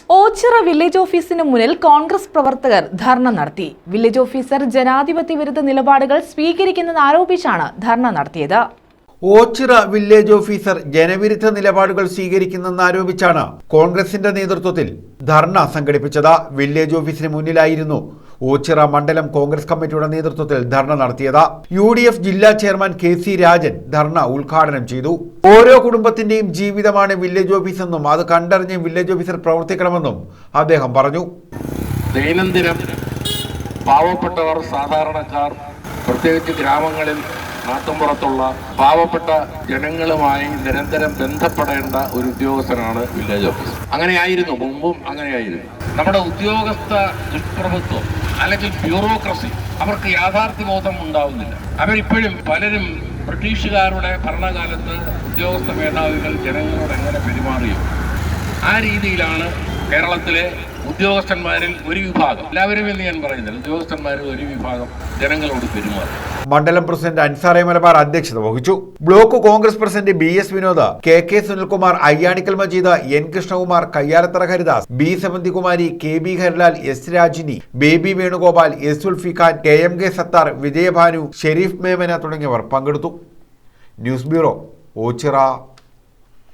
Ochira village ഓഫീസിന് മുന്നിൽ കോൺഗ്രസ് പ്രവർത്തകർ ധർണ നടത്തി. വില്ലേജ് ഓഫീസർ ജനാധിപത്യ വിരുദ്ധ നിലപാടുകൾ സ്വീകരിക്കുന്നതാരോപിച്ചാണ് ധർണ നടത്തിയത്. ഓച്ചിറ വില്ലേജ് ഓഫീസർ ജനവിരുദ്ധ നിലപാടുകൾ സ്വീകരിക്കുന്നെന്നാരോപിച്ചാണ് കോൺഗ്രസിന്റെ നേതൃത്വത്തിൽ ധർണ സംഘടിപ്പിച്ചത്. വില്ലേജ് ഓഫീസിന് മുന്നിലായിരുന്നു ഓച്ചിറ മണ്ഡലം കോൺഗ്രസ് കമ്മിറ്റിയുടെ നേതൃത്വത്തിൽ ധർണ നടത്തിയത്. UDF ജില്ലാ ചെയർമാൻ KC രാജൻ ധർണ ഉദ്ഘാടനം ചെയ്തു. ഓരോ കുടുംബത്തിന്റെയും ജീവിതമാണ് വില്ലേജ് ഓഫീസെന്നും അത് കണ്ടറിഞ്ഞ് വില്ലേജ് ഓഫീസർ പ്രവർത്തിക്കണമെന്നും അദ്ദേഹം പറഞ്ഞു. ദൈനംദിനം പാവപ്പെട്ടവർ, സാധാരണക്കാർ, പ്രത്യേകിച്ച് ഗ്രാമങ്ങളിൽ നാട്ടുമ്പുറത്തുള്ള പാവപ്പെട്ട ജനങ്ങളുമായി നിരന്തരം ബന്ധപ്പെടേണ്ട ഒരു ഉദ്യോഗസ്ഥനാണ് വില്ലേജ് ഓഫീസർ. അങ്ങനെയായിരുന്നു, മുമ്പും അങ്ങനെയായിരുന്നു. നമ്മുടെ ഉദ്യോഗസ്ഥ ദുഷ്പ്രഭുത്വം അല്ലെങ്കിൽ ബ്യൂറോക്രസി അവർക്ക് യാഥാർത്ഥ്യബോധം ഉണ്ടാവുന്നില്ല. അവരിപ്പോഴും പലരും ബ്രിട്ടീഷുകാരുടെ ഭരണകാലത്ത് ഉദ്യോഗസ്ഥ മേധാവികൾ ജനങ്ങളോട് എങ്ങനെ പെരുമാറിയോ ആ രീതിയിലാണ് കേരളത്തിലെ ഉദ്യോഗസ്ഥന്മാരിൽ ഒരു വിഭാഗം, എല്ലാവരും എന്ന് ഞാൻ പറയുന്നില്ല, ഉദ്യോഗസ്ഥന്മാരിൽ ഒരു വിഭാഗം ജനങ്ങളോട് പെരുമാറും. മണ്ഡലം പ്രസിഡന്റ് അൻസാറെ മലബാർ അധ്യക്ഷത വഹിച്ചു. Block Congress president BS Vinod, KK Sunilkumar, Ayyanikkal Majeed, N Krishnakumar, Kayyalathara Haridas, B Sevanthikumari, KB Harilal, S Rajini, Baby Venugopal, S Sulfikhan, KMK Sathar, Vijayabhanu, Sherif Memana തുടങ്ങിയവർ പങ്കെടുത്തു. News bureau, Ochira.